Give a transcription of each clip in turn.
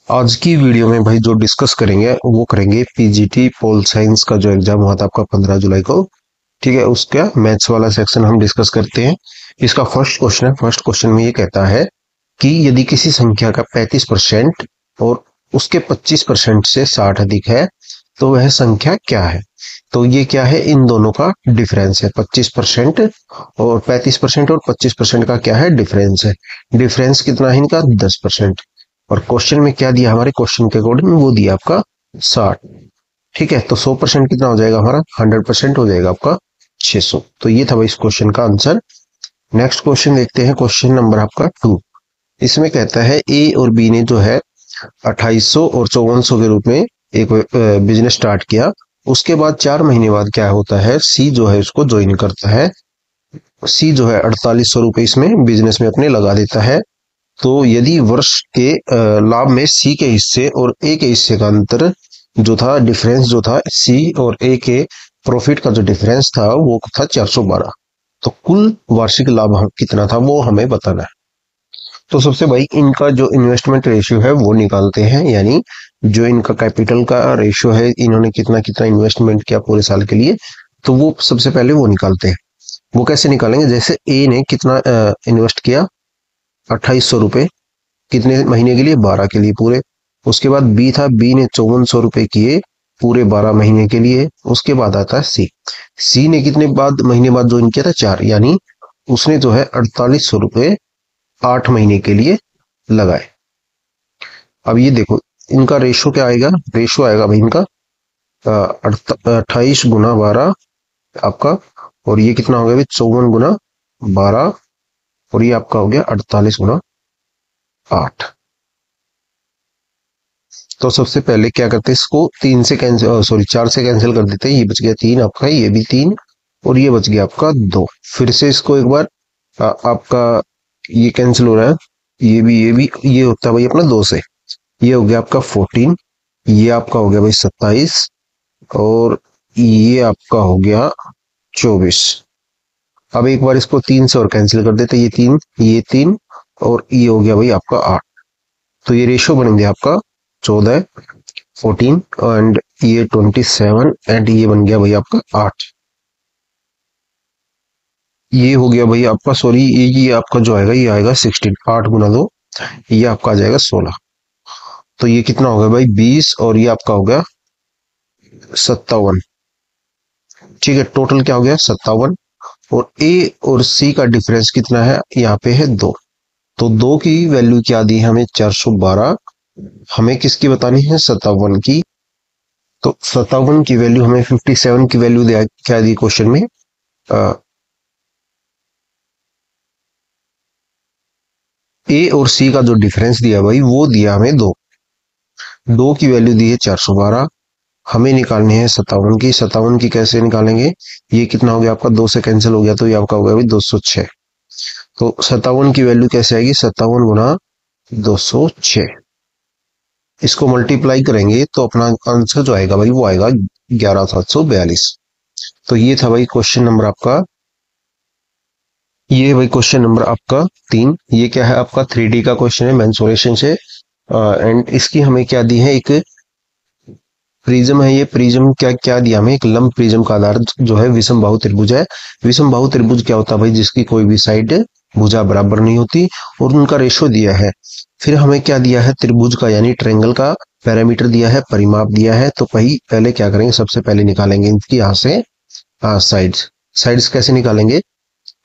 आज की वीडियो में भाई जो डिस्कस करेंगे वो करेंगे पीजीटी पोल साइंस का जो एग्जाम हुआ था आपका 15 जुलाई को। ठीक है, उसका मैथ्स वाला सेक्शन हम डिस्कस करते हैं। इसका फर्स्ट क्वेश्चन है। फर्स्ट क्वेश्चन में ये कहता है कि यदि किसी संख्या का 35% और उसके 25% से 60 अधिक है तो वह संख्या क्या है। तो ये क्या है, इन दोनों का डिफरेंस है। 25% और 35% और 25% का क्या है, डिफरेंस है। डिफरेंस कितना है इनका, 10%। और क्वेश्चन में क्या दिया, हमारे क्वेश्चन के अकॉर्डिंग वो दिया आपका 60। ठीक है, तो 100% कितना हो जाएगा हमारा, 100% हो जाएगा आपका 600। तो ये था भाई इस क्वेश्चन का आंसर। नेक्स्ट क्वेश्चन देखते हैं, क्वेश्चन नंबर आपका 2। इसमें कहता है ए और बी ने जो है 2800 और 5400 के रूप में एक बिजनेस स्टार्ट किया। उसके बाद 4 महीने बाद क्या होता है, सी जो है उसको ज्वाइन करता है। सी जो है 4800 रुपये इसमें बिजनेस में अपने लगा देता है। तो यदि वर्ष के लाभ में सी के हिस्से और ए के हिस्से का अंतर जो था, डिफरेंस जो था सी और ए के प्रॉफिट का जो डिफरेंस था वो था 412। तो कुल वार्षिक लाभ कितना था वो हमें बताना है। तो सबसे भाई इनका जो इन्वेस्टमेंट रेशियो है वो निकालते हैं, यानी जो इनका कैपिटल का रेशियो है, इन्होंने कितना कितना इन्वेस्टमेंट किया पूरे साल के लिए, तो वो सबसे पहले वो निकालते हैं। वो कैसे निकालेंगे, जैसे ए ने कितना इन्वेस्ट किया, 2800 रुपये, कितने महीने के लिए, 12 के लिए पूरे। उसके बाद बी था, बी ने 5400 रुपये किए पूरे 12 महीने के लिए। उसके बाद आता है सी। सी ने कितने बाद महीने बाद ज्वाइन किया था, 4, यानी उसने जो है 4800 रुपये 8 महीने के लिए लगाए। अब ये देखो इनका रेशो क्या आएगा, रेशो आएगा भाई इनका 28 गुना 12 आपका, और ये कितना हो गया भाई 54 गुना 12, और ये आपका हो गया 48 गुना 8। तो सबसे पहले क्या करते हैं, इसको 3 से कैंसिल, सॉरी 4 से कैंसिल कर देते हैं। ये बच गया 3 आपका, ये भी 3, और ये बच गया आपका 2। फिर से इसको एक बार आपका ये कैंसिल हो रहा है, ये भी ये होता है भाई अपना 2 से। ये हो गया आपका 14, ये आपका हो गया भाई 27, और ये आपका हो गया 24। अब एक बार इसको 3 से और कैंसिल कर देते, ये तीन और ये हो गया भाई आपका 8। तो ये रेशियो बन गया आपका 14, 14 एंड ये 27 एंड ये बन गया भाई आपका 8। ये हो गया भाई आपका, सॉरी ये आपका जो आएगा ये आएगा 16। 8 गुना 2 ये आपका आ जाएगा 16। तो ये कितना हो गया भाई 20, और ये आपका हो गया 57। ठीक है, टोटल क्या हो गया 57। और ए और सी का डिफरेंस कितना है, यहाँ पे है 2। तो 2 की वैल्यू क्या दी है हमें, 412। हमें किसकी बतानी है, 57 की। तो 57 की वैल्यू हमें 57 की वैल्यू दिया, क्या दी क्वेश्चन में, ए और सी का जो डिफरेंस दिया भाई वो दिया हमें 2। 2 की वैल्यू दी है 412। हमें निकालनी है 57 की। 57 की कैसे निकालेंगे, ये कितना हो गया आपका, 2 से कैंसिल हो गया, तो ये आपका हो गया भाई 206। तो 57 की वैल्यू कैसे आएगी, 57 गुना 206। इसको मल्टीप्लाई करेंगे तो अपना आंसर जो आएगा भाई वो आएगा 11742। तो ये था भाई क्वेश्चन नंबर आपका, ये है भाई क्वेश्चन नंबर आपका 3। ये क्या है आपका 3D का क्वेश्चन है, मेंसुरेशन से। एंड इसकी हमें क्या दी है, एक प्रिज्म है। ये प्रिज्म क्या क्या दिया हमें, एक लंब प्रिज्म का आधार जो है विषम बाहु त्रिभुज है। विषम बाहु त्रिभुज क्या होता है भाई, जिसकी कोई भी साइड भुजा बराबर नहीं होती, और उनका रेशो दिया है। फिर हमें क्या दिया है, त्रिभुज का यानी ट्रायंगल का पैरामीटर दिया है, परिमाप दिया है। तो भाई पहले क्या करेंगे, सबसे पहले निकालेंगे इनकी यहाँ से साइड्स। साइड्स कैसे निकालेंगे,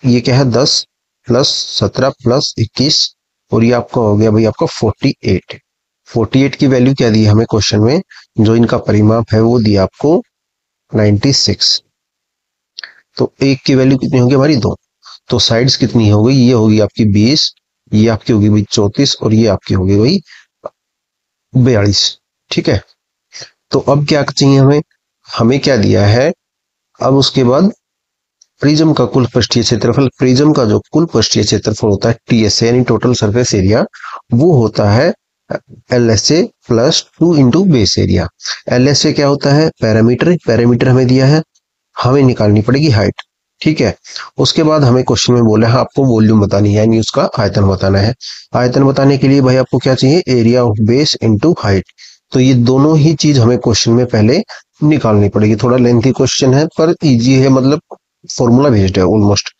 ये क्या है 10 प्लस 17 प्लस 21, और ये आपका हो गया भाई आपका 48। 48 की वैल्यू क्या दी है हमें क्वेश्चन में, जो इनका परिमाप है वो दिया आपको 96। तो एक की वैल्यू कितनी होगी हमारी, 2। तो साइड्स कितनी हो गई, ये होगी आपकी 20, ये आपकी होगी भाई 34, और ये आपकी होगी भाई 42। ठीक है, तो अब क्या चाहिए हमें, हमें क्या दिया है, अब उसके बाद प्रिज्म का कुल पृष्ठीय क्षेत्रफल। प्रिज्म का जो कुल पृष्ठीय क्षेत्रफल होता है टीएस यानी टोटल सरफेस एरिया, वो होता है LSA plus 2 into base area. LSA क्या होता है, पैरामीटर। पैरामीटर हमें दिया है, हमें निकालनी पड़ेगी हाइट। ठीक है। उसके बाद हमें क्वेश्चन में बोला है आपको वॉल्यूम बतानी है, यानी उसका आयतन बताना है। आयतन बताने के लिए भाई आपको क्या चाहिए, area of base into height. तो ये दोनों ही चीज हमें क्वेश्चन में पहले निकालनी पड़ेगी। थोड़ा लेंथी क्वेश्चन है पर इजी है, मतलब फॉर्मूला बेस्ड है ऑलमोस्ट।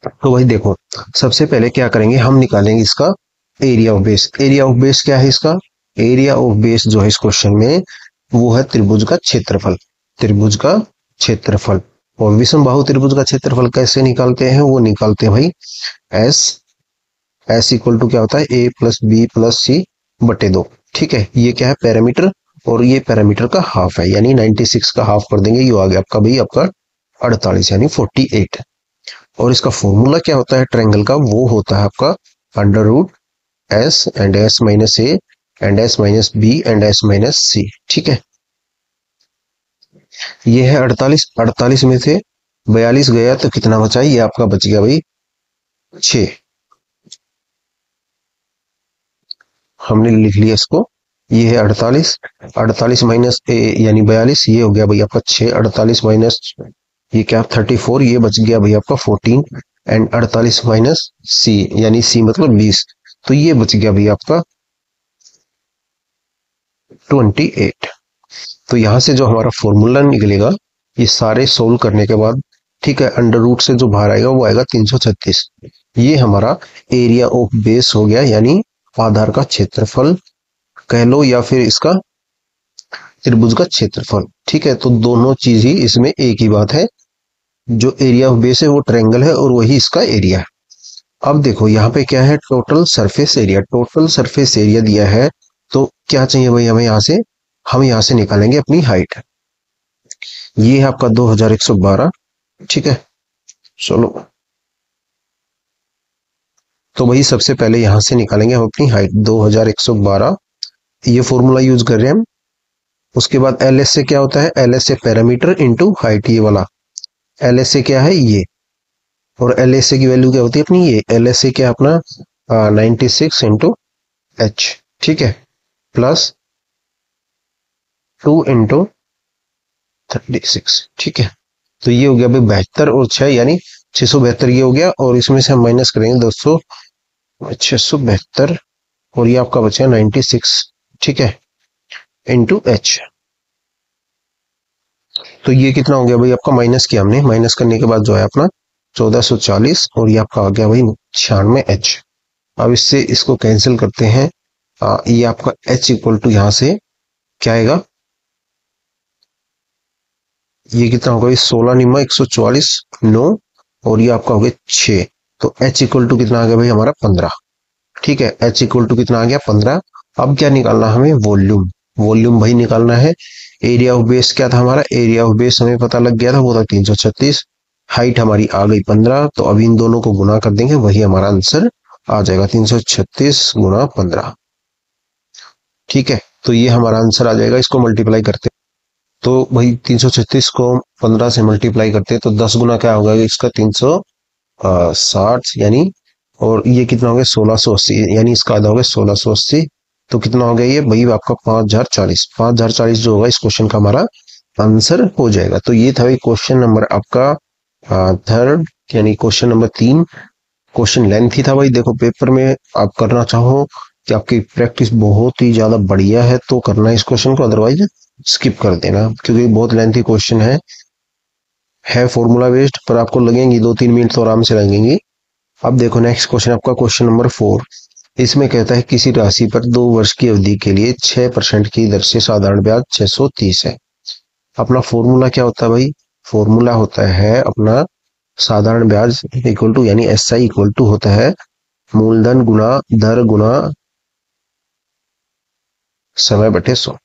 तो भाई देखो, सबसे पहले क्या करेंगे, हम निकालेंगे इसका area of base. Area of base क्या है इसका, एरिया ऑफ बेस जो है इस क्वेश्चन में वो है त्रिभुज का क्षेत्रफल। त्रिभुज का क्षेत्रफल। और विषम बाहु त्रिभुज का क्षेत्रफल कैसे निकालते हैं, वो निकालते हैं भाई एस। एस इक्वल टू क्या होता है, ए प्लस बी प्लस सी बटे दो। ठीक है, ये क्या है पैरामीटर, और ये पैरामीटर का हाफ है, यानी 96 का हाफ कर देंगे, ये आ गया आपका भाई आपका 48 यानी 48। और इसका फॉर्मूला क्या होता है ट्रायंगल का, वो होता है आपका under root s and s minus a and s minus b and s minus c. ठीक है, ये है 48। 48 में से 42 गया तो कितना बचा, ये आपका बच गया भाई 6। हमने लिख लिया इसको, ये है 48। 48 माइनस ए यानी 42, ये हो गया भाई आपका 6। 48 माइनस ये क्या 34, ये बच गया भाई आपका 14। एंड 48 माइनस सी यानी सी मतलब 20, तो ये बच गया भाई आपका 28। तो यहां से जो हमारा फॉर्मूला निकलेगा, ये सारे सोल्व करने के बाद, ठीक है, अंडर रूट से जो बाहर आएगा वो आएगा 336। ये हमारा एरिया ऑफ बेस हो गया, यानी आधार का क्षेत्रफल कह लो, या फिर इसका त्रिभुज का क्षेत्रफल। ठीक है, तो दोनों चीज ही इसमें एक ही बात है। जो एरिया ऑफ बेस है वो ट्रायंगल है और वही इसका एरिया है। अब देखो यहाँ पे क्या है, total surface area. Total surface area दिया है, तो क्या चाहिए भाई हमें यहाँ से, हम यहाँ से निकालेंगे अपनी हाइट। ये है आपका 2112। ठीक है, चलो। तो भाई सबसे पहले यहां से निकालेंगे हम अपनी हाइट 2112, ये फॉर्मूला यूज कर रहे हैं हम। उसके बाद एल एस से क्या होता है, एल एस से पैरामीटर इंटू हाइट, ये वाला एल एस से क्या है ये। और एल एस की वैल्यू क्या होती है अपनी, ये एल एस क्या है अपना 96 इंटू एच। ठीक है, प्लस 2 इंटू 36। ठीक है, तो ये हो गया भाई 72 और 6 यानी 672, ये हो गया। और इसमें से हम माइनस करेंगे 200, 672, और ये आपका बचा 96। ठीक है, इंटू एच। तो ये कितना हो गया भाई आपका, माइनस किया हमने, माइनस करने के बाद जो है अपना 1440, और ये आपका आ गया भाई 96 एच। अब इससे इसको कैंसिल करते हैं, ये आपका एच इक्वल टू यहाँ से क्या आएगा, ये कितना होगा, 16 निम्मा 144 9, और ये आपका हो गया 6। तो एच इक्वल टू कितना आ गया भाई हमारा 15। ठीक है, एच इक्वल टू कितना आ गया 15। अब क्या निकालना है हमें, वॉल्यूम। वॉल्यूम भाई निकालना है। एरिया ऑफ बेस क्या था हमारा, एरिया ऑफ बेस हमें पता लग गया था, वो था 336। हाइट हमारी आ गई 15, तो अब इन दोनों को गुना कर देंगे, वही हमारा आंसर आ जाएगा 336 गुना 15। ठीक है, तो ये हमारा आंसर आ जाएगा, इसको मल्टीप्लाई करते हैं। तो भाई 336 को 15 से मल्टीप्लाई करते हैं तो 10 गुना क्या होगा इसका, 360 यानी, और ये कितना हो गया 1680, यानी इसका आधा हो गया 1680। तो कितना हो गया ये भाई आपका 5040। 5040 जो होगा इस क्वेश्चन का हमारा आंसर हो जाएगा। तो ये था भाई क्वेश्चन नंबर आपका थर्ड, यानी क्वेश्चन नंबर 3। क्वेश्चन लेंथ ही था भाई, देखो पेपर में आप करना चाहो कि आपकी प्रैक्टिस बहुत ही ज्यादा बढ़िया है तो करना इस क्वेश्चन को, अदरवाइज स्किप कर देना, क्योंकि बहुत लेंथी क्वेश्चन है फॉर्मूला बेस्ड, पर आपको लगेंगी 2-3 मिनट तो आराम से लगेंगी। अब देखो नेक्स्ट क्वेश्चन आपका क्वेश्चन नंबर 4। इसमें कहता है किसी राशि पर 2 वर्ष की अवधि के लिए 6% की दर से साधारण ब्याज 630 है। अपना फॉर्मूला क्या होता है भाई, फॉर्मूला होता है अपना साधारण ब्याज इक्वल टू, यानी एस आई इक्वल टू होता है मूलधन गुना दर गुना समय बटे 100।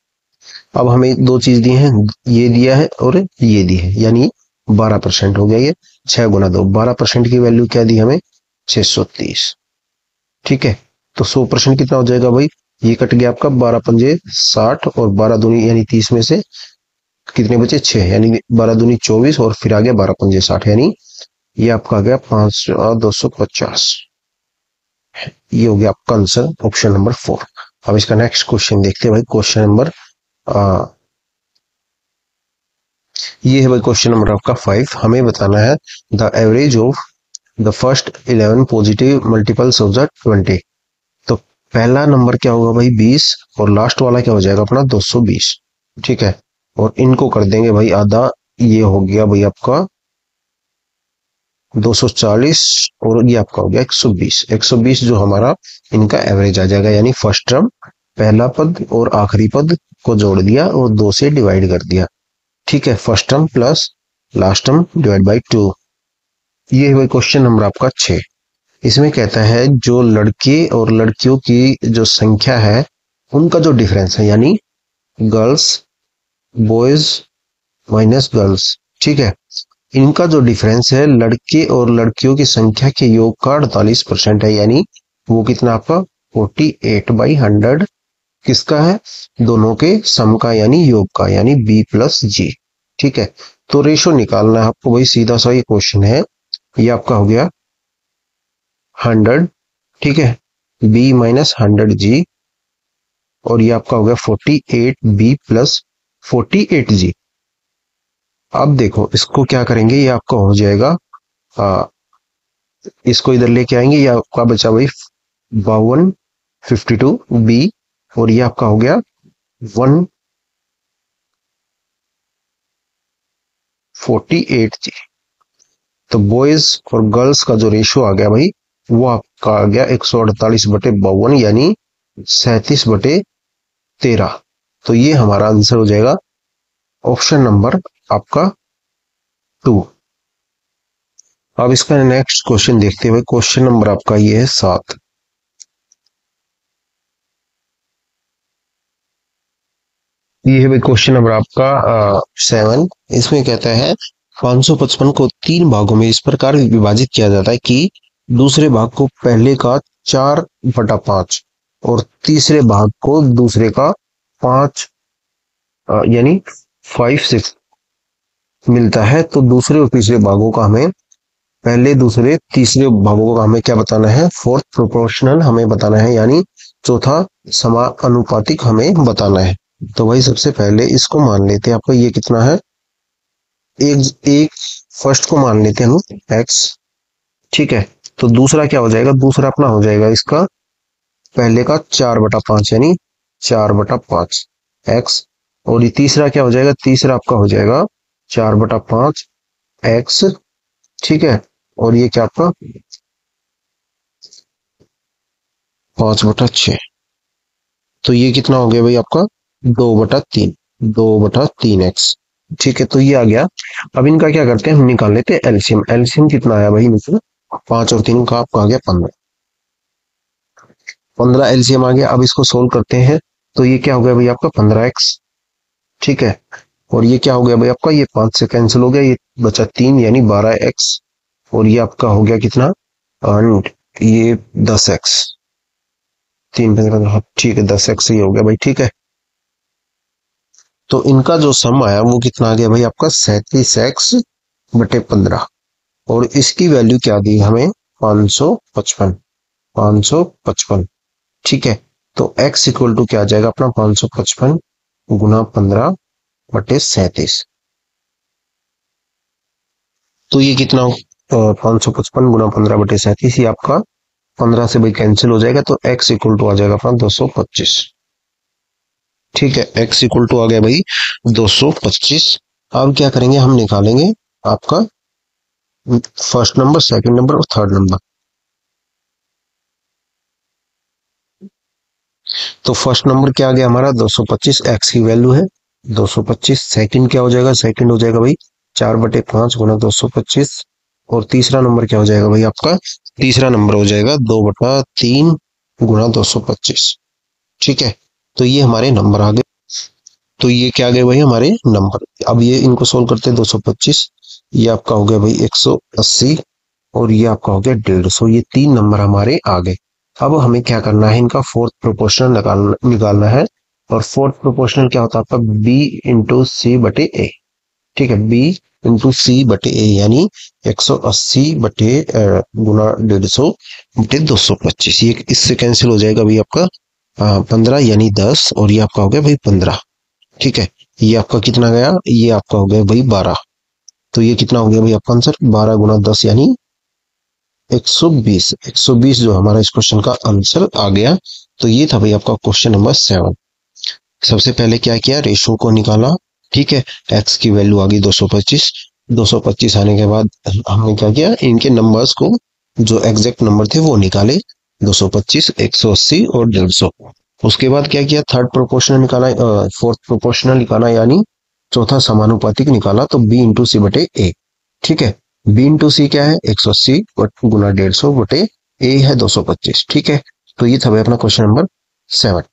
अब हमें दो चीज दी है, ये दिया है और ये दी है, यानी 12% हो गया ये। 6 गुना 2, 12% की वैल्यू क्या दी हमें, 630। ठीक है, तो 100% कितना हो जाएगा भाई, ये कट गया आपका 12 पंजे 60, और 12 दूनी यानी 30 में से कितने बचे 6, यानी 12 दूनी 24, और फिर आ गया 12 पंजे 60, यानी ये आपका आ गया 5250। ये हो गया आपका आंसर ऑप्शन नंबर 4। अब इसका नेक्स्ट क्वेश्चन देखते हैं भाई, क्वेश्चन नंबर ये है भाई क्वेश्चन नंबर आपका 5। हमें बताना है the average of the first 11 positive multiples of the 20। तो पहला नंबर क्या होगा भाई 20, और लास्ट वाला क्या हो जाएगा अपना 220। ठीक है, और इनको कर देंगे भाई आधा, ये हो गया भाई आपका 240, और ये आपका हो गया 120। 120 जो हमारा इनका एवरेज आ जाएगा, यानी फर्स्ट टर्म पहला पद और आखिरी पद को जोड़ दिया और 2 से डिवाइड कर दिया। ठीक है, first term plus last term divide by 2। ये है भाई क्वेश्चन नंबर आपका 6। इसमें कहता है जो लड़के और लड़कियों की जो संख्या है उनका जो डिफरेंस है, यानी गर्ल्स बॉयज माइनस गर्ल्स। ठीक है, इनका जो डिफरेंस है लड़के और लड़कियों की संख्या के योग का 48% है, यानी वो कितना आपका 48/100 किसका है, दोनों के सम का यानी योग का, यानी बी प्लस जी। ठीक है, तो रेशो निकालना है आपको भाई, सीधा सा ये क्वेश्चन है। ये आपका हो गया 100, ठीक है, बी माइनस 100 जी, और ये आपका हो गया 48 बी प्लस 48 जी। अब देखो इसको क्या करेंगे, ये आपका हो जाएगा इसको इधर लेके आएंगे, ये आपका बचा भाई 52 बी, और ये आपका हो गया 148 जी। तो बॉयज और गर्ल्स का जो रेशियो आ गया भाई, वो आपका आ गया 148/52, यानी 37/13। तो ये हमारा आंसर हो जाएगा ऑप्शन नंबर आपका 2। अब इसका नेक्स्ट क्वेश्चन देखते हुए, क्वेश्चन नंबर आपका ये है 7। ये है भाई क्वेश्चन नंबर आपका 7। इसमें कहता है 555 को 3 भागों में इस प्रकार विभाजित किया जाता है कि दूसरे भाग को पहले का 4/5 और तीसरे भाग को दूसरे का 5 यानी 5/6 मिलता है। तो दूसरे और तीसरे भागों का हमें, पहले दूसरे तीसरे भागों का हमें क्या बताना है, फोर्थ प्रोपोर्शनल हमें बताना है, यानी चौथा समानुपातिक हमें बताना है। तो भाई सबसे पहले इसको मान लेते हैं, आपको ये कितना है, एक एक फर्स्ट को मान लेते हैं हम एक्स। ठीक है, तो दूसरा क्या हो जाएगा, दूसरा अपना हो जाएगा इसका पहले का 4/5, यानी 4/5 एक्स, और ये तीसरा क्या हो जाएगा, तीसरा आपका हो जाएगा 4/5 एक्स। ठीक है, और ये क्या आपका 5/6। तो ये कितना हो गया भाई आपका 2/3, 2/3 एक्स। ठीक है, तो ये आ गया। अब इनका क्या करते हैं, हम निकाल लेते हैं एलसीएम। एलसीएम कितना आया भाई इनसे, 5 और 3 का आपका आ गया 15। 15 एलसीएम आ गया। अब इसको सोल्व करते हैं, तो ये क्या हो गया भाई आपका 15x। ठीक है, और ये क्या हो गया भाई आपका, ये 5 से कैंसिल हो गया, ये बचा 3 यानी 12x, और ये आपका हो गया कितना, एंड ये 10x। 3 15, हाँ ठीक है, 10x ही हो गया भाई। ठीक है, तो इनका जो सम आया वो कितना आ गया भाई आपका 37x/15, और इसकी वैल्यू क्या दी हमें, 555। 555। ठीक है, तो x इक्वल टू क्या आ जाएगा अपना 555 गुना 15/37। तो ये कितना, 555 गुना 15/37, ये आपका 15 से भाई कैंसिल हो जाएगा, तो x इक्वल टू आ जाएगा अपना 225। ठीक है, x इक्वल टू आ गया भाई 225। अब क्या करेंगे, हम निकालेंगे आपका फर्स्ट नंबर, सेकंड नंबर और थर्ड नंबर। तो फर्स्ट नंबर क्या आ गया हमारा 225, एक्स की वैल्यू है 225। सेकंड क्या हो जाएगा, सेकंड हो जाएगा भाई 4/5 गुना 225, और तीसरा नंबर क्या हो जाएगा भाई आपका, तीसरा नंबर हो जाएगा 2/3 गुना 225। ठीक है, तो ये हमारे नंबर आ गए। तो ये क्या आ गए भाई हमारे नंबर। अब ये इनको सोल्व करते हैं, 225 ये आपका हो गया भाई 180, और ये आपका हो गया 150। ये 3 नंबर हमारे आ गए। अब हमें क्या करना है, इनका फोर्थ प्रोपोर्शनल निकालना है। और फोर्थ प्रोपोर्शनल क्या होता है आपका, बी इंटू सी बटे ए। ठीक है, बी इंटू सी बटे ए, यानी 180 बटे गुना 150 बटे 225। ये इससे कैंसिल हो जाएगा भाई आपका 15 यानी 10, और ये आपका हो गया भाई 15। ठीक है, ये आपका कितना गया, ये आपका हो गया भाई 12। तो ये कितना हो गया भाई आपका आंसर, 12 × 10 यानी 120। 120 जो हमारा इस क्वेश्चन का आंसर आ गया। तो ये था भाई आपका क्वेश्चन नंबर 7। सबसे पहले क्या किया, रेशो को निकाला। ठीक है, एक्स की वैल्यू आ गई 225। 225 आने के बाद हमने क्या किया, इनके नंबर्स को, जो एग्जैक्ट नंबर थे वो निकाले, 225, 180 और 150। उसके बाद क्या किया, थर्ड प्रोपोर्शनल निकाला, फोर्थ प्रोपोर्शनल निकाला, यानी चौथा समानुपातिक निकाला। तो बी इंटू सी बटे ए। ठीक है, बी इंटू सी क्या है, 180 गुना 150 बटे ए है 225। ठीक है, तो ये था भाई अपना क्वेश्चन नंबर 7।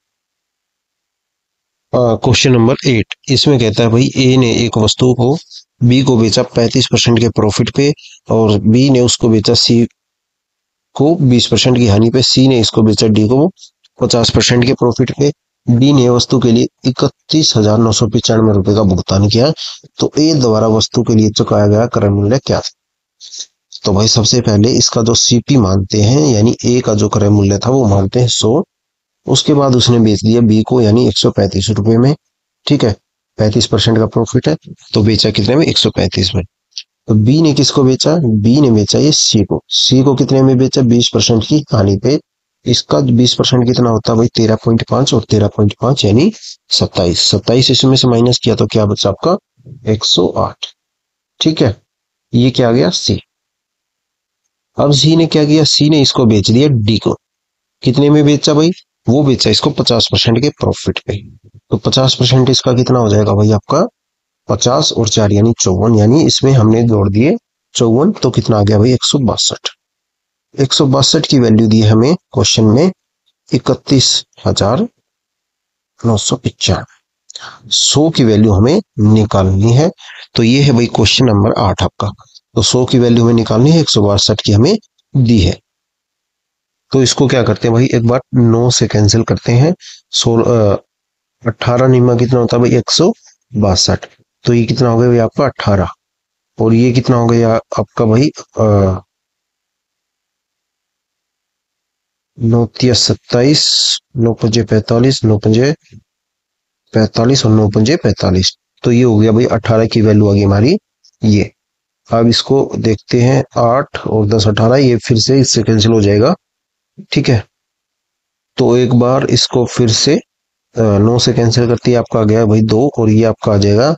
क्वेश्चन नंबर 8, इसमें कहता है भाई ए ने एक वस्तु को बी को बेचा 35% के प्रॉफिट पे, और बी ने उसको बेचा सी को 20% की हानि पे। सी ने इसको बेचा डी को 50% के प्रॉफिट पे। डी ने वस्तु के लिए 31,995 रुपए का भुगतान किया। तो ए द्वारा वस्तु के लिए चुकाया गया क्रय मूल्य क्या था। तो भाई सबसे पहले इसका जो सीपी मानते हैं, यानी ए का जो क्रय मूल्य था वो मानते हैं 100। उसके बाद उसने बेच दिया बी को, यानी 135 रुपए में। ठीक है, 35% का प्रॉफिट है, तो बेचा कितने में, 135 में। तो बी ने किसको बेचा, बी ने बेचा ये सी को। सी को कितने में बेचा, 20% की हानि पे। इसका 20% कितना होता है भाई, 13.5, और 13.5 यानी 27। 27 इसमें से माइनस किया तो क्या बचा आपका, 108। ठीक है, ये क्या आ गया सी। अब सी ने क्या किया, सी ने इसको बेच दिया डी को। कितने में बेचा भाई, वो बेचा इसको 50% के प्रॉफिट पे। तो 50% इसका कितना हो जाएगा भाई आपका, 50 और 4 यानी 54, यानी इसमें हमने जोड़ दिए 54। तो कितना आ गया भाई, 162। 162 की वैल्यू दी है हमें क्वेश्चन में 31,995। 100 की वैल्यू हमें निकालनी है। तो ये है भाई क्वेश्चन नंबर 8 आपका। तो 100 की वैल्यू हमें निकालनी है, 162 की हमें दी है। तो इसको क्या करते हैं भाई, एक बार 9 से कैंसिल करते हैं। 16, 18 निमा कितना होता है भाई, 162। तो ये कितना हो गया भाई आपका 18, और ये कितना हो गया आपका भाई 9×3 = 27, 9×5 = 45, 9×5 = 45 और 9×5 = 45। तो ये हो गया भाई 18 की वैल्यू आ गई हमारी ये। अब इसको देखते हैं, 8 और 10 18, ये फिर से इससे कैंसिल हो जाएगा। ठीक है, तो एक बार इसको फिर से 9 से कैंसिल करते ही आपका आ गया भाई 2, और ये आपका आ जाएगा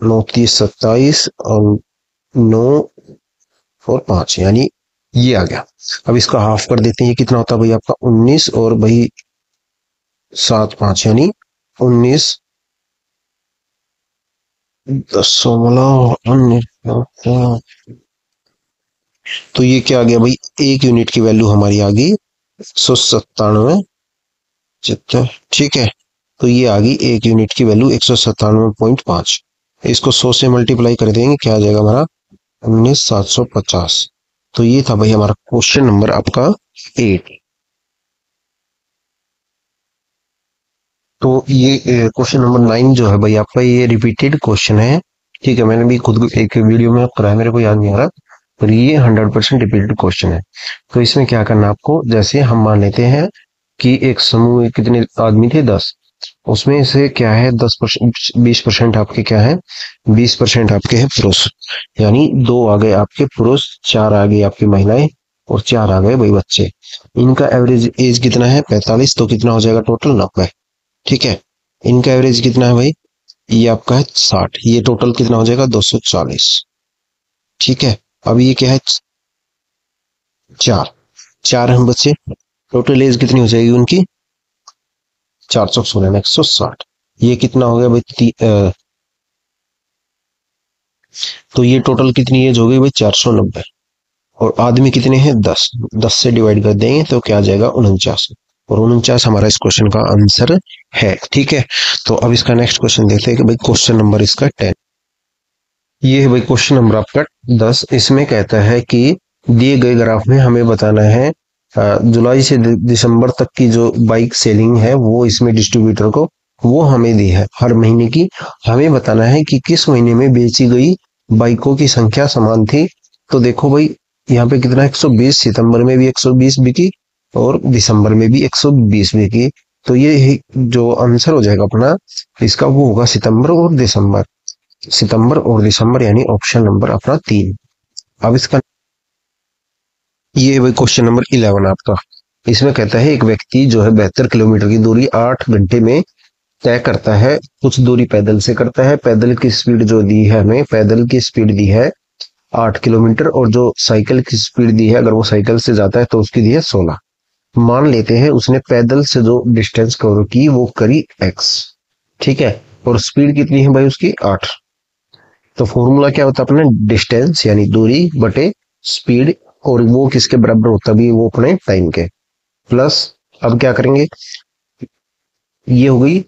9×3 = 27 और 9 और 5, यानी ये आ गया। अब इसका हाफ कर देते हैं, ये कितना होता है भाई आपका 19, और भाई 7 5 यानी 19 दशमलव 19। तो ये क्या आ गया भाई, एक यूनिट की वैल्यू हमारी आ गई 197 चित्तर। ठीक है, तो ये आ गई एक यूनिट की वैल्यू 197.5। इसको 100 से मल्टीप्लाई कर देंगे, क्या आ जाएगा हमारा 19,750। तो ये था भाई हमारा क्वेश्चन नंबर आपका 8। तो ये क्वेश्चन नंबर 9 जो है भाई आपका, ये रिपीटेड क्वेश्चन है। ठीक है, मैंने भी खुद एक वीडियो में कराया, मेरे को याद नहीं आ रहा, पर ये 100% रिपीटेड क्वेश्चन है। तो इसमें क्या करना है आपको, जैसे हम मान लेते हैं कि एक समूह में कितने आदमी थे, 10। उसमें से क्या है, 10%, 20% आपके क्या है, 20% आपके हैं पुरुष, यानी 2 आ गए आपके पुरुष, 4 आ गए आपकी महिलाएं, और 4 आ गए भाई बच्चे। इनका एवरेज एज कितना है, 45। तो कितना हो जाएगा टोटल, 90। ठीक है, इनका एवरेज कितना है भाई, ये आपका है 60। ये टोटल कितना हो जाएगा, 240। ठीक है, अब ये क्या है, 4 4 हम बच्चे, टोटल एज कितनी हो जाएगी उनकी, 416 160। ये कितना हो गया भाई, तो ये टोटल कितनी एज हो गई भाई, 490। और आदमी कितने हैं, 10। 10 से डिवाइड कर देंगे तो क्या आ जाएगा, 49। और 49 हमारा इस क्वेश्चन का आंसर है। ठीक है, तो अब इसका नेक्स्ट क्वेश्चन देखते हैं कि भाई क्वेश्चन नंबर इसका 10। ये है भाई क्वेश्चन नंबर आपका 10। इसमें कहता है कि दिए गए ग्राफ में हमें बताना है जुलाई से दिसंबर तक की जो बाइक सेलिंग है वो इसमें डिस्ट्रीब्यूटर को वो हमें दी है हर महीने की। हमें बताना है कि किस महीने में बेची गई बाइकों की संख्या समान थी। तो देखो भाई, यहाँ पे कितना, 120, सितंबर में भी 120 बिकी और दिसंबर में भी 120 बिकी। तो ये जो आंसर हो जाएगा अपना इसका वो होगा सितंबर और दिसंबर। सितंबर और दिसंबर यानी ऑप्शन नंबर अपना 3। अब इसका ये वही क्वेश्चन नंबर 11 आपका। इसमें कहता है एक व्यक्ति जो है 72 किलोमीटर की दूरी 8 घंटे में तय करता है। कुछ दूरी पैदल से करता है। पैदल की स्पीड जो दी है हमें, पैदल की स्पीड दी है 8 किलोमीटर, और जो साइकिल की स्पीड दी है अगर वो साइकिल से जाता है तो उसकी दी है 16। मान लेते हैं उसने पैदल से जो डिस्टेंस कवर की वो करी x, ठीक है, और स्पीड कितनी है भाई उसकी 8। तो फॉर्मूला क्या होता है अपना, डिस्टेंस यानी दूरी बटे स्पीड, और वो किसके बराबर होता भी, वो अपने टाइम के, प्लस अब क्या करेंगे, ये हो गई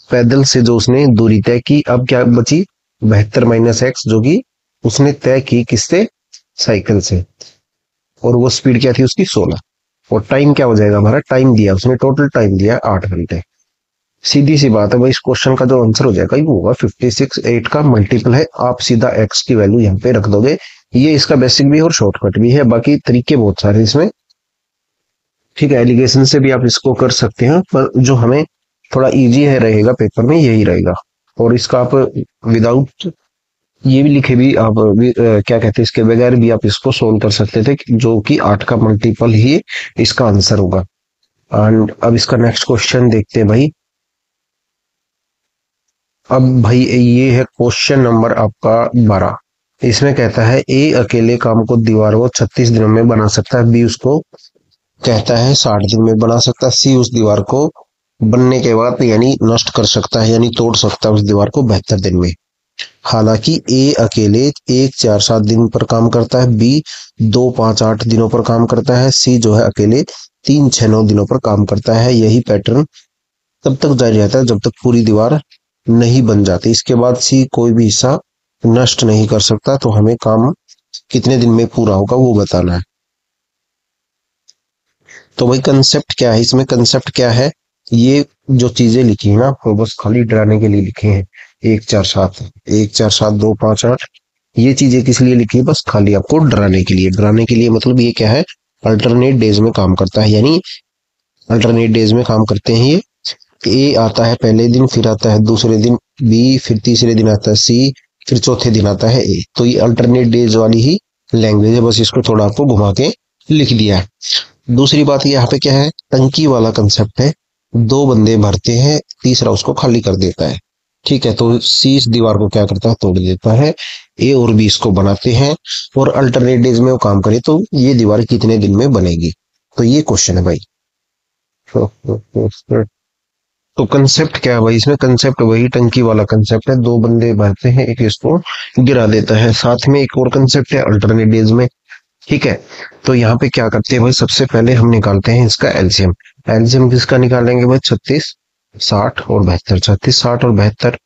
पैदल से जो उसने दूरी तय की। अब क्या बची 72 माइनस एक्स, जो कि उसने तय की किससे, साइकिल से, और वो स्पीड क्या थी उसकी 16। और टाइम क्या हो जाएगा हमारा, टाइम दिया उसने, टोटल टाइम दिया 8 घंटे। सीधी सी बात है भाई, इस क्वेश्चन का जो आंसर हो जाएगा वो होगा 56। 8 का मल्टीपल है, आप सीधा एक्स की वैल्यू यहाँ पे रख दोगे। ये इसका बेसिक भी है और शॉर्टकट भी है, बाकी तरीके बहुत सारे इसमें, ठीक है। एलिगेशन से भी आप इसको कर सकते हैं, पर जो हमें थोड़ा इजी है रहेगा पेपर में यही रहेगा। और इसका आप विदाउट ये भी लिखे भी आप क्या कहते हैं इसके बगैर भी आप इसको सोल्व कर सकते थे, जो कि 8 का मल्टीपल ही इसका आंसर होगा। एंड अब इसका नेक्स्ट क्वेश्चन देखते हैं भाई। अब भाई ये है क्वेश्चन नंबर आपका 12। इसमें कहता है ए अकेले काम को दीवार को 36 दिनों में बना सकता है, बी उसको कहता है 60 दिन में बना सकता है, सी उस दीवार को बनने के बाद यानी नष्ट कर सकता है यानी तोड़ सकता है उस दीवार को 72 दिन में। हालांकि ए अकेले 1 4 7 दिन पर काम करता है, बी 2 5 8 दिनों पर काम करता है, सी जो है अकेले 3 6 9 दिनों पर काम करता है। यही पैटर्न तब तक जारी रहता है जब तक पूरी दीवार नहीं बन जाती। इसके बाद सी कोई भी हिस्सा नष्ट नहीं कर सकता। तो हमें काम कितने दिन में पूरा होगा वो बताना है। तो भाई कंसेप्ट क्या है इसमें, कंसेप्ट क्या है, ये जो चीजें लिखी है ना वो बस खाली डराने के लिए लिखे हैं। 1 4 7, 1 4 7 2 5 8, ये चीजें किस लिए लिखी है, बस खाली आपको डराने के लिए। डराने के लिए मतलब ये क्या है, अल्टरनेट डेज में काम करता है, यानी अल्टरनेट डेज में काम करते हैं ये। ए आता है पहले दिन, फिर आता है दूसरे दिन बी, फिर तीसरे दिन आता है सी, फिर चौथे दिन आता है ए। तो ये अल्टरनेट डेज वाली ही लैंग्वेज है, बस इसको थोड़ा आपको घुमा के लिख दिया है। दूसरी बात यहाँ पे क्या है, टंकी वाला कंसेप्ट है। 2 बंदे भरते हैं, तीसरा उसको खाली कर देता है, ठीक है। तो सी इस दीवार को क्या करता है, तोड़ देता है। ए और बी इसको बनाते हैं, और अल्टरनेट डेज में वो काम करे तो ये दीवार कितने दिन में बनेगी। तो ये क्वेश्चन है भाई। तो कंसेप्ट क्या है भाई इसमें, कंसेप्ट वही टंकी वाला कंसेप्ट है। 2 बंदे भरते हैं, एक इसको गिरा देता है। साथ में एक और कंसेप्ट है अल्टरनेट डेज में, ठीक है। तो यहाँ पे क्या करते हैं भाई, सबसे पहले हम निकालते हैं इसका एलसीएम। एलसीएम किसका निकालेंगे भाई, 36 60 और 72। 36 60 और 72,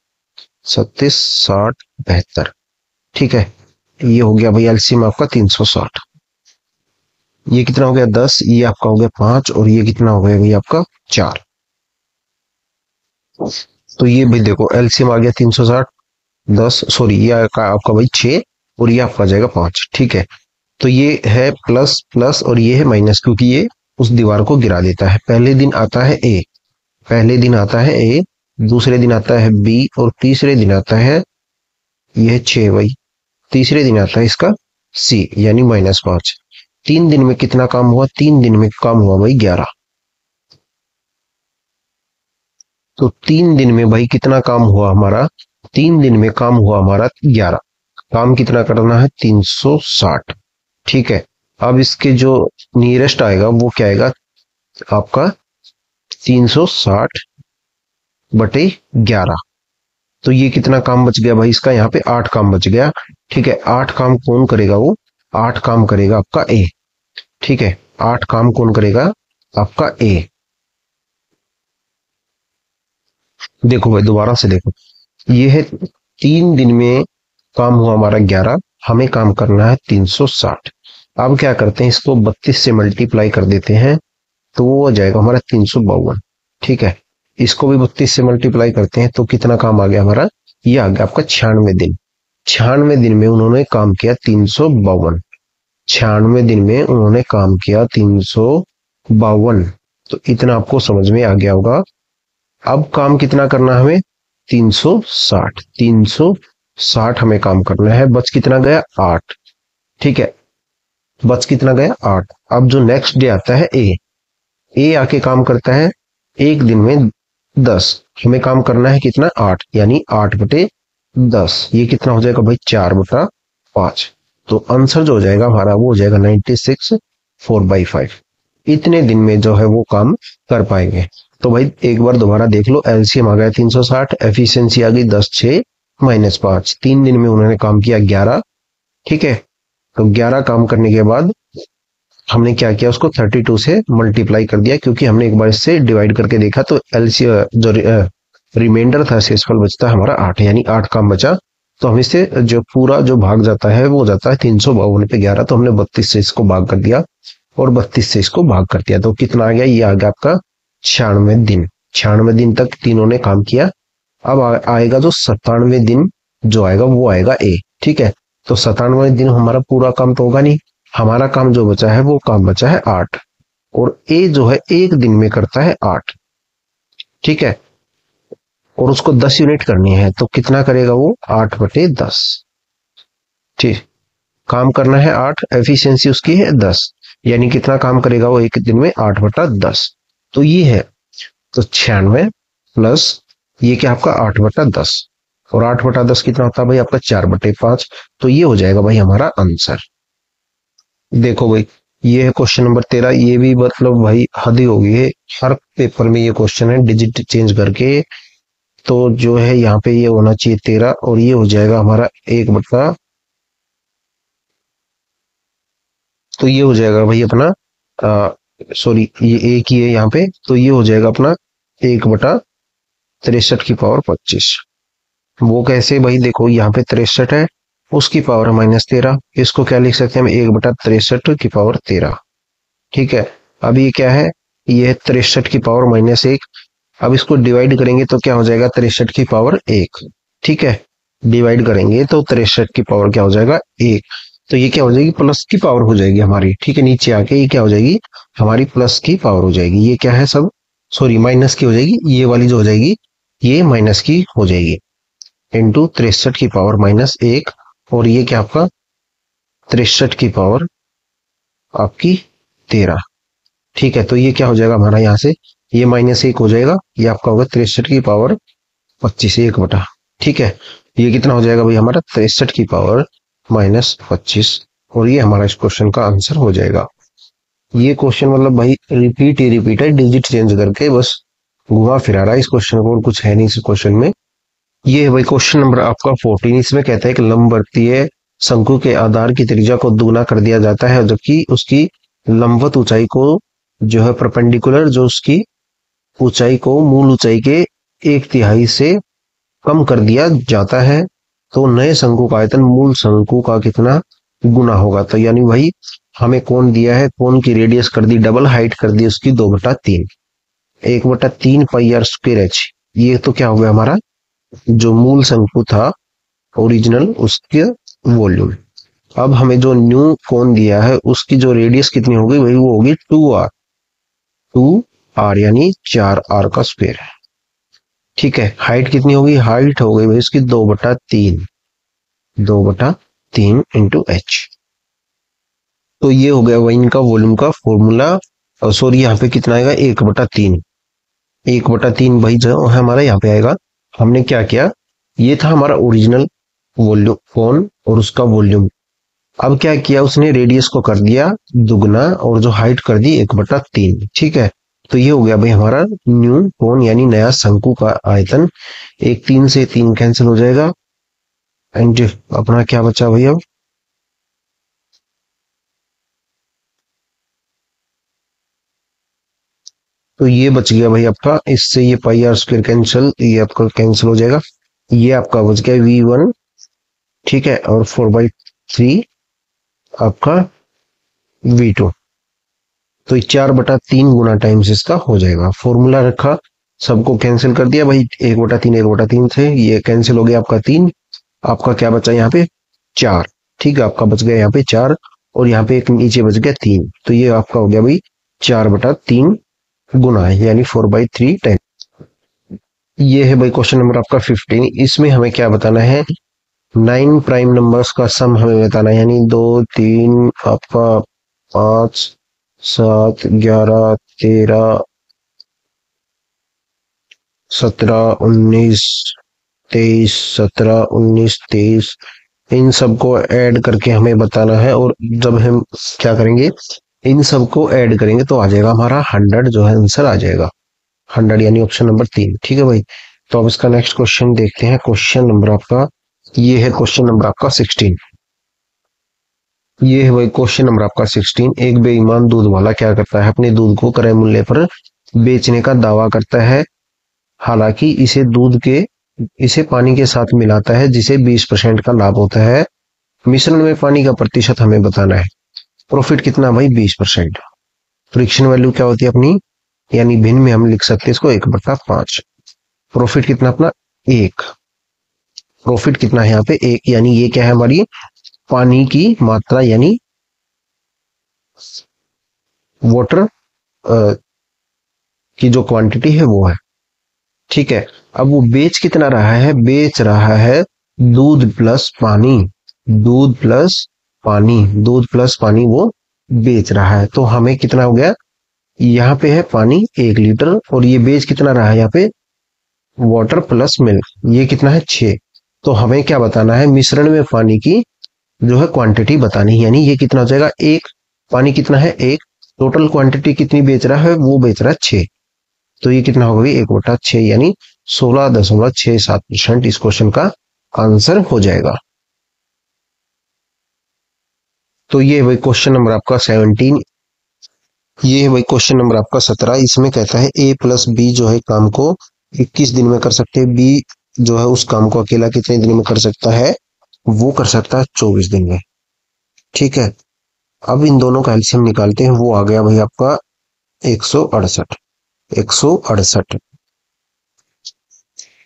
36 60 72, ठीक है। ये हो गया भाई एलसीएम आपका 360। ये कितना हो गया 10, ये आपका हो गया 5, और ये कितना हो गया भाई आपका 4। तो ये भाई देखो एलसीएम आ गया 360, 10 सॉरी ये आपका भाई 6, और ये आपका जाएगा 5, ठीक है। तो ये है प्लस प्लस और ये है माइनस, क्योंकि ये उस दीवार को गिरा देता है। पहले दिन आता है ए, पहले दिन आता है ए, दूसरे दिन आता है बी, और तीसरे दिन आता है ये 6 भाई, तीसरे दिन आता है इसका सी यानी -5। 3 दिन में कितना काम हुआ, 3 दिन में काम हुआ भाई 11। तो 3 दिन में भाई कितना काम हुआ हमारा, 3 दिन में काम हुआ हमारा 11। काम कितना करना है 360, ठीक है। अब इसके जो नियरेस्ट आएगा वो क्या आएगा आपका 360 बटे 11। तो ये कितना काम बच गया भाई इसका, यहाँ पे 8 काम बच गया, ठीक है। 8 काम कौन करेगा, वो 8 काम करेगा आपका ए, ठीक है। 8 काम कौन करेगा आपका ए। देखो भाई दोबारा से देखो, ये है 3 दिन में काम हुआ हमारा 11, हमें काम करना है 360। अब क्या करते हैं, इसको 32 से मल्टीप्लाई कर देते हैं, तो वो हो जाएगा हमारा 352, ठीक है। इसको भी 32 से मल्टीप्लाई करते हैं तो कितना काम आ गया हमारा, ये आ गया आपका 96 दिन। 96 दिन में उन्होंने काम किया 352, 96 दिन में उन्होंने काम किया 352। तो इतना आपको समझ में आ गया होगा अब काम कितना करना है हमें? 360, 360 हमें काम करना है। बच कितना गया? 8। ठीक है, बच कितना गया? 8। अब जो नेक्स्ट डे आता है ए आके काम करता है एक दिन में 10। हमें काम करना है कितना? 8, यानी 8/10। ये कितना हो जाएगा भाई? 4/5। तो आंसर जो हो जाएगा हमारा वो हो जाएगा 96 4/5। इतने दिन में जो है वो काम कर पाएंगे। तो भाई एक बार दोबारा देख लो, एलसीएम आ गया 360, एफिशिएंसी आ गई 10 6 -5। 3 दिन में उन्होंने काम किया 11। ठीक है, तो 11 काम करने के बाद हमने क्या किया? उसको 32 से मल्टीप्लाई कर दिया, क्योंकि हमने एक बार इससे डिवाइड करके देखा तो एलसी जो रिमाइंडर था शेषफल बचता है हमारा 8, यानी 8 काम बचा। तो हम इससे जो पूरा जो भाग जाता है वो जाता है 352 पे 11। तो हमने 32 से इसको भाग कर दिया और 32 से इसको भाग कर दिया। तो कितना आ गया? ये आ गया आपका 96 दिन। 96 दिन तक तीनों ने काम किया। अब आएगा जो 97 दिन जो आएगा वो आएगा ए। ठीक है, तो 97 दिन हमारा पूरा काम तो होगा नहीं। हमारा काम जो बचा है वो काम बचा है 8, और ए जो है एक दिन में करता है 8। ठीक है, और उसको 10 यूनिट करनी है, तो कितना करेगा वो? 8/10। ठीक, काम करना है 8, एफिशिएंसी उसकी है 10, यानी कितना काम करेगा वो एक दिन में? 8/10। तो ये है, तो 96 प्लस ये क्या आपका? 8/10, और 8/10 कितना होता है भाई? आपका 4/5। तो ये हो जाएगा भाई हमारा आंसर। देखो भाई, ये है क्वेश्चन नंबर 13। ये भी मतलब भाई हद ही हो गई है, हर पेपर में ये क्वेश्चन है डिजिट चेंज करके। तो जो है यहाँ पे ये होना चाहिए 13, और ये हो जाएगा हमारा 1 तो ये हो जाएगा भाई अपना सॉरी, ये एक ही है यहाँ पे, तो ये हो जाएगा अपना 1/63 की पावर 25। वो कैसे भाई? देखो यहाँ पे 63 है, उसकी पावर है -13। इसको क्या लिख सकते हैं हम? 1/63 की पावर 13। ठीक है, अब ये क्या है? ये है 63 की पावर -1। अब इसको डिवाइड करेंगे तो क्या हो जाएगा? 63 की पावर 1। ठीक है, डिवाइड करेंगे तो 63 की पावर क्या हो जाएगा? 1। तो ये क्या हो जाएगी? प्लस की पावर हो जाएगी हमारी। ठीक है, नीचे आके ये क्या हो जाएगी? हमारी प्लस की पावर हो जाएगी। ये क्या है सब? सॉरी, माइनस की हो जाएगी। ये वाली जो हो जाएगी ये माइनस की हो जाएगी, इंटू 63 की पावर -1। और ये क्या आपका? 63 की पावर आपकी 13। ठीक है, तो ये क्या हो जाएगा हमारा? यहाँ से ये -1 हो जाएगा, ये आपका होगा 63 की पावर 25 1/। ठीक है, ये कितना हो जाएगा भाई हमारा? 63 की पावर -25। और ये हमारा इस क्वेश्चन का आंसर हो जाएगा। ये क्वेश्चन मतलब भाई रिपीट ही रिपीट है, डिजिट चेंज करके बस घुमा फिरा रहा है इस क्वेश्चन को, और कुछ है नहीं इस क्वेश्चन में। ये है भाई क्वेश्चन नंबर आपका 14। इसमें कहता है कि लंबवतीय शंकु के आधार की त्रिज्या को दुगना कर दिया जाता है, जबकि उसकी लंबवत ऊंचाई को जो है परपेंडिकुलर जो उसकी ऊंचाई को मूल ऊंचाई के 1/3 से कम कर दिया जाता है। तो नए शंकु का आयतन मूल शंकु का कितना गुना होगा? तो यानी भाई हमें कोण दिया है, कोण की रेडियस कर दी डबल, हाइट कर दी उसकी 2/3, 1/3 πr²h। ये तो क्या हो गया हमारा? जो मूल शंकु था ओरिजिनल उसके वॉल्यूम। अब हमें जो न्यू कोण दिया है उसकी जो रेडियस कितनी होगी भाई? वो होगी 2r, 2r यानी 4r²। ठीक है, हाइट कितनी होगी? हाइट हो गई भाई इसकी 2/3, 2/3 इंटू एच। तो ये हो गया भाई इनका वॉल्यूम का फॉर्मूला। और सॉरी, यहाँ पे कितना आएगा? 1/3, 1/3 भाई जो है हमारा यहाँ पे आएगा। हमने क्या किया? ये था हमारा ओरिजिनल वॉल्यूम कोण और उसका वॉल्यूम। अब क्या किया उसने? रेडियस को कर दिया दुगना और जो हाइट कर दी 1/3। ठीक है, तो ये हो गया भाई हमारा न्यू कोण यानी नया शंकु का आयतन। 3 से 3 कैंसिल हो जाएगा, एंड अपना क्या बचा भाई? अब तो ये बच गया भाई आपका, इससे ये πr² कैंसिल, ये आपका कैंसिल हो जाएगा। ये आपका बच गया v1। ठीक है, और 4/3 आपका v2। तो 4/3 गुना टाइम्स इसका हो जाएगा। फॉर्मूला रखा, सबको कैंसिल कर दिया भाई, 1/3 1/3 से ये कैंसिल हो गया आपका 3। आपका क्या बचा यहाँ पे? 4। ठीक है, आपका बच गया यहाँ पे 4, और यहाँ पे एक नीचे बच गया 3। तो ये आपका हो गया भाई 4/3 गुना है, यानी 4/3 टाइम। ये है भाई क्वेश्चन नंबर आपका 15। इसमें हमें क्या बताना है, 9 प्राइम नंबर्स का सम हमें बताना है, यानी 2 3 आपका 5 7 11 13 17 19 23 17 19 23, इन सबको ऐड करके हमें बताना है। और जब हम क्या करेंगे, इन सबको ऐड करेंगे तो आ जाएगा हमारा 100 जो है आंसर आ जाएगा, 100 यानी ऑप्शन नंबर 3। ठीक है भाई, तो अब इसका नेक्स्ट क्वेश्चन देखते हैं। क्वेश्चन नंबर आपका ये है, क्वेश्चन नंबर आपका 16। ये है भाई क्वेश्चन नंबर आपका 16। एक बेईमान दूध वाला क्या करता है, अपने दूध को क्रय मूल्य पर बेचने का दावा करता है, हालांकि इसे पानी के साथ मिलाता है जिसे 20% का लाभ होता है। मिश्रण में पानी का प्रतिशत हमें बताना है। प्रॉफिट कितना भाई, 20%। फ्रिक्शन वैल्यू क्या होती है अपनी, यानी भिन्न में हम लिख सकते हैं इसको 1/5। प्रॉफिट कितना अपना, 1। प्रॉफिट कितना है यहाँ पे, 1, यानी ये क्या है हमारी पानी की मात्रा, यानी वाटर की जो क्वांटिटी है वो है। ठीक है, अब वो बेच कितना रहा है, बेच रहा है दूध प्लस पानी, दूध प्लस पानी, दूध प्लस पानी वो बेच रहा है। तो हमें कितना हो गया, यहाँ पे है पानी 1 लीटर, और ये बेच कितना रहा है यहाँ पे, वाटर प्लस मिल्क, ये कितना है 6। तो हमें क्या बताना है, मिश्रण में पानी की जो है क्वांटिटी बतानी है, यानी ये कितना हो जाएगा, 1। पानी कितना है, 1। टोटल क्वांटिटी कितनी बेच रहा है, वो बेच रहा है 6। तो ये कितना होगा, 1/6, यानी 16.67% इस क्वेश्चन का आंसर हो जाएगा। तो ये है भाई क्वेश्चन नंबर आपका 17। ये है भाई क्वेश्चन नंबर आपका 17। इसमें कहता है ए प्लस बी जो है काम को 21 दिन में कर सकते हैं, बी जो है उस काम को अकेला कितने दिन में कर सकता है, वो कर सकता है 24 दिन में। ठीक है, अब इन दोनों का एलसीएम निकालते हैं, वो आ गया भाई आपका 168। 168।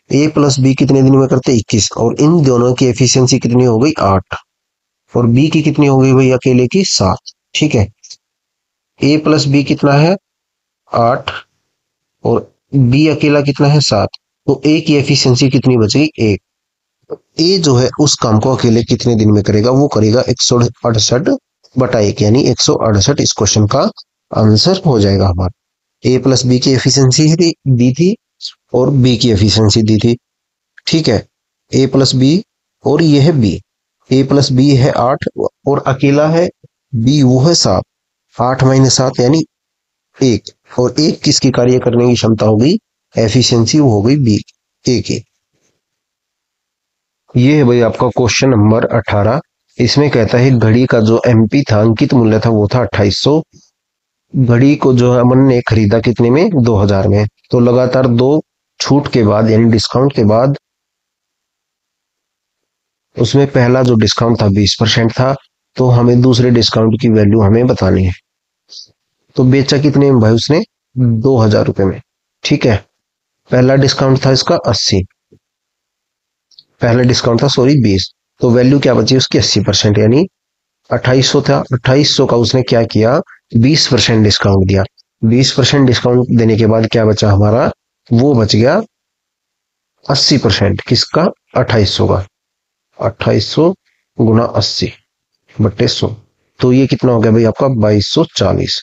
ए प्लस बी कितने दिन में करते हैं, 21, और इन दोनों की एफिशिएंसी कितनी हो गई, 8, और बी की कितनी हो गई भाई अकेले की, 7। ठीक है, ए प्लस बी कितना है, 8, और बी अकेला कितना है, 7। तो ए की एफिशिएंसी कितनी बचेगी, 1। ए जो है उस काम को अकेले कितने दिन में करेगा, वो करेगा 168/1, यानी 168 इस क्वेश्चन का आंसर हो जाएगा हमारा। ए प्लस बी की एफिशिएंसी दी थी, और बी की एफिशिएंसी दी थी। ठीक है, ए प्लस बी, और ये है बी। ए प्लस बी है 8, और अकेला है बी, वो है 7। 8 - 7 यानी 1, और 1 किसकी कार्य करने की क्षमता हो गई, एफिशिएंसी, वो हो गई बी, ए की। ये है भाई आपका क्वेश्चन नंबर 18। इसमें कहता है घड़ी का जो एमपी था, अंकित मूल्य था, वो था 2800। घड़ी को जो है अमन ने खरीदा कितने में, 2000 में। तो लगातार 2 छूट के बाद, यानी डिस्काउंट के बाद, उसमें पहला जो डिस्काउंट था 20% था, तो हमें दूसरे डिस्काउंट की वैल्यू हमें बतानी है। तो बेचा कितने में भाई उसने, 2000 रुपए में। ठीक है, पहला डिस्काउंट था इसका 80, पहला डिस्काउंट था सॉरी 20, तो वैल्यू क्या बची उसकी, 80%, यानी 2800 था, 2800 का उसने क्या किया, 20% डिस्काउंट दिया। 20% डिस्काउंट देने के बाद क्या बचा हमारा, वो बच गया 80%, किसका, 2800 का। 2800 गुना 80/100, तो ये कितना हो गया भाई आपका, 2240।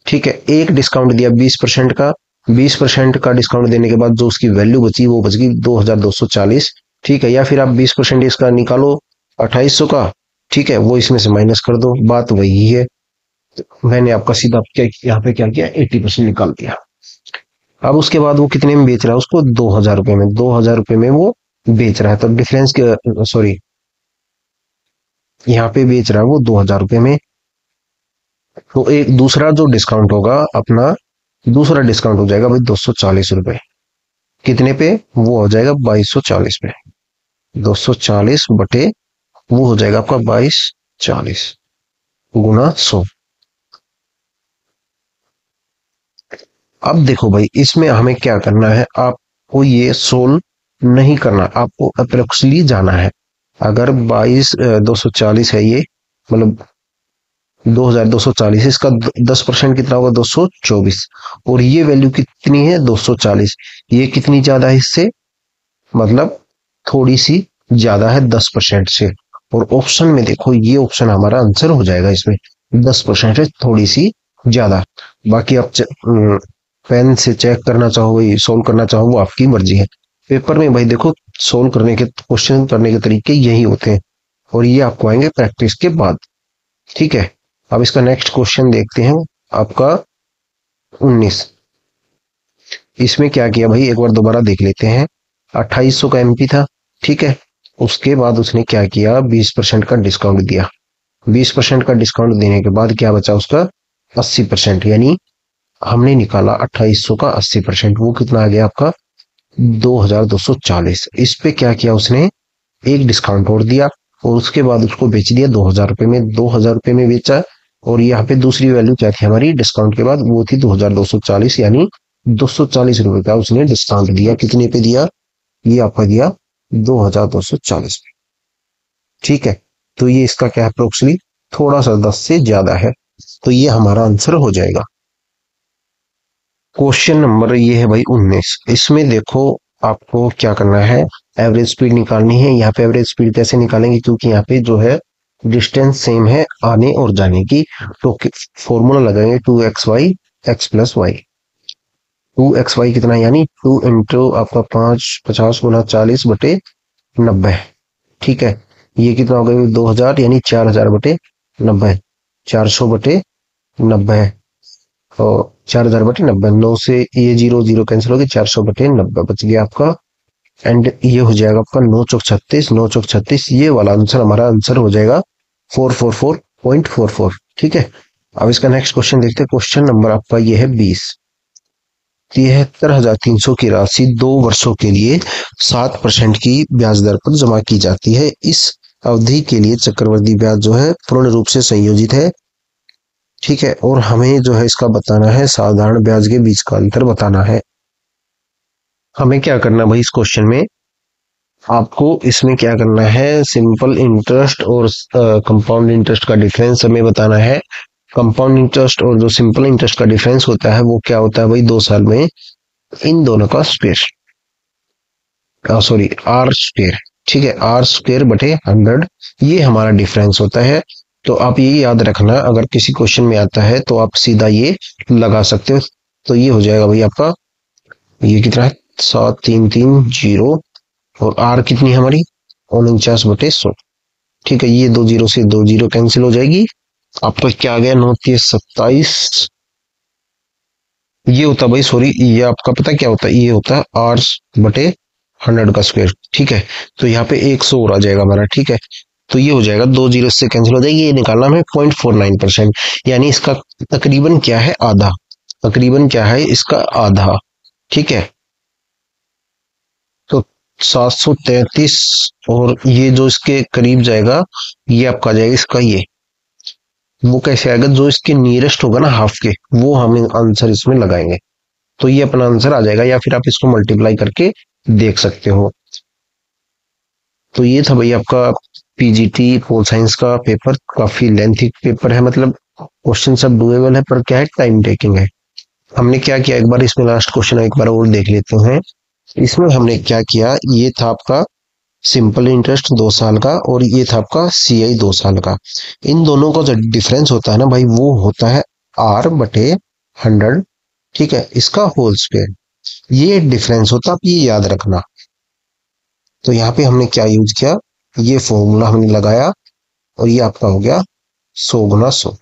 ठीक है, एक डिस्काउंट दिया 20% का, 20% का डिस्काउंट देने के बाद जो उसकी वैल्यू बची, वो बच गई 2240। ठीक है, या फिर आप 20% इसका निकालो 2800 का, ठीक है, वो इसमें से माइनस कर दो, बात वही है। मैंने आपका सीधा क्या यहाँ पे क्या किया, 80% निकाल दिया। अब उसके बाद वो कितने में बेच रहा है उसको, 2000 रुपए में, 2000 रुपए में वो बेच रहा है। तो डिफरेंस सॉरी, यहाँ पे बेच रहा है वो 2000 रुपए में। तो एक दूसरा जो डिस्काउंट होगा अपना, दूसरा डिस्काउंट हो जाएगा भाई 240 रुपए। कितने पे, वो हो जाएगा 2240 पे। 240 बटे, वो हो जाएगा आपका 2240 गुना 100। अब देखो भाई, इसमें हमें क्या करना है, आपको ये सोल्व नहीं करना, आपको अप्रोक्सली जाना है। अगर 240 है ये, मतलब 2240, इसका 10% कितना होगा 224, और ये वैल्यू कितनी है 240, ये कितनी ज्यादा है इससे, मतलब थोड़ी सी ज्यादा है 10% से। और ऑप्शन में देखो, ये ऑप्शन हमारा आंसर हो जाएगा इसमें, 10% है थोड़ी सी ज्यादा। बाकी आप पेन से चेक करना चाहो, भाई सोल्व करना चाहो, वो आपकी मर्जी है। पेपर में भाई देखो, सोल्व करने के क्वेश्चन करने के तरीके यही होते हैं, और ये आपको आएंगे प्रैक्टिस के बाद। ठीक है, अब इसका नेक्स्ट क्वेश्चन देखते हैं, आपका 19। इसमें क्या किया भाई, एक बार दोबारा देख लेते हैं। 2800 का एमपी था, ठीक है। उसके बाद उसने क्या किया, 20% का डिस्काउंट दिया। 20% का डिस्काउंट देने के बाद क्या बचा उसका, 80%। यानी हमने निकाला 2800 का 80%, वो कितना आ गया आपका 2240। इस पे क्या किया उसने, एक डिस्काउंट और दिया, और उसके बाद उसको बेच दिया 2000 रुपए में, 2000 रुपए में बेचा। और यहाँ पे दूसरी वैल्यू क्या थी हमारी डिस्काउंट के बाद, वो थी 2240, यानी 240 रुपए का उसने डिस्काउंट दिया। कितने पे दिया, ये आपका दिया 2240 पे। ठीक है, तो ये इसका क्या अप्रोक्सीमेटली थोड़ा सा 10 से ज्यादा है, तो ये हमारा आंसर हो जाएगा। क्वेश्चन नंबर ये है भाई 19। इसमें देखो, आपको क्या करना है, एवरेज स्पीड निकालनी है। यहाँ पे एवरेज स्पीड कैसे निकालेंगे, क्योंकि यहाँ पे जो है डिस्टेंस सेम है आने और जाने की, तो फॉर्मूला लगाएंगे 2xy x plus Y. 2xy कितना, यानी 2 इंटू आपका 50 गुना 40/90। ठीक है, ये कितना हो गया 2000, यानी 4000/90, 400/90, और 4000/90, 9 से ये 0 0 कैंसिल हो गया, 400/90 बच गया आपका। एंड ये हो जाएगा आपका 9 चौक 36, 9 चौक 36, ये वाला आंसर हमारा आंसर हो जाएगा 444.44। ठीक है, अब इसका नेक्स्ट क्वेश्चन देखते हैं। क्वेश्चन नंबर आपका ये है 20। 73,300 की राशि 2 वर्षों के लिए 7% की ब्याज दर पर जमा की जाती है। इस अवधि के लिए चक्रवृद्धि ब्याज जो है पूर्ण रूप से संयोजित है। ठीक है, और हमें जो है इसका बताना है, साधारण ब्याज के बीच का अंतर बताना है। हमें क्या करना भाई, इस क्वेश्चन में आपको इसमें क्या करना है, सिंपल इंटरेस्ट और कंपाउंड इंटरेस्ट का डिफरेंस हमें बताना है। कंपाउंड इंटरेस्ट और जो सिंपल इंटरेस्ट का डिफरेंस होता है वो क्या होता है भाई, 2 साल में इन दोनों का स्क्वायर, सॉरी आर स्क्वायर। ठीक है, R² / 100, ये हमारा डिफरेंस होता है। तो आप ये याद रखना, अगर किसी क्वेश्चन में आता है तो आप सीधा ये लगा सकते हो। तो ये हो जाएगा भाई आपका, ये कितना है 7330, और आर कितनी है हमारी 49/100। ठीक है, ये 2 0 से 2 0 कैंसिल हो जाएगी। आपका क्या आ गया 9×3 = 27। ये होता भाई, सॉरी, ये आपका पता क्या होता है, ये होता है R/100 का स्क्वायर। ठीक है, तो यहाँ पे 100 और आ जाएगा हमारा। ठीक है, तो ये हो जाएगा 2 0 से कैंसिल हो जाएगी। ये निकालना हमें 0.49%, यानी इसका तकरीबन क्या है आधा, तकरीबन क्या है इसका आधा। ठीक है, तो 733, और ये जो इसके करीब जाएगा, ये आपका जाएगा इसका, ये वो कैसे आएगा, जो इसके नियरेस्ट होगा ना हाफ के, वो हम आंसर इसमें लगाएंगे, तो ये अपना आंसर आ जाएगा। या फिर आप इसको मल्टीप्लाई करके देख सकते हो। तो ये था भाई आपका पीजीटी पोल साइंस का पेपर। काफी लेंथी पेपर है, मतलब क्वेश्चन सब डुएबल है, पर क्या है टाइम टेकिंग है। हमने क्या किया, एक बार इसमें लास्ट क्वेश्चन एक बार और देख लेते हैं। इसमें हमने क्या किया, ये था आपका सिंपल इंटरेस्ट 2 साल का, और ये था आपका सीआई 2 साल का। इन दोनों का जो डिफरेंस होता है ना भाई, वो होता है R/100। ठीक है, इसका होल स्क्वायर, ये डिफरेंस होता है, आप ये याद रखना। तो यहाँ पे हमने क्या यूज किया, ये फॉर्मूला हमने लगाया, और ये आपका हो गया 100 × 100।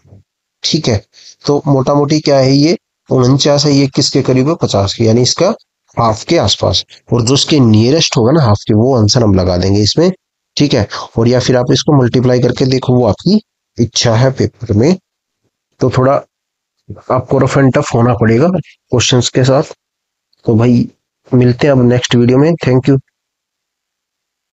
ठीक है, तो मोटा मोटी क्या है, ये 49 है, ये किसके करीब है 50 के, यानी इसका हाफ के आसपास। और जो इसके नियरेस्ट होगा ना हाफ के, वो आंसर हम लगा देंगे इसमें। ठीक है, और या फिर आप इसको मल्टीप्लाई करके देखो, वो आपकी इच्छा है पेपर में। तो थोड़ा आपको रफ एंड टफ होना पड़ेगा क्वेश्चंस के साथ। तो भाई मिलते हैं अब नेक्स्ट वीडियो में। Thank you.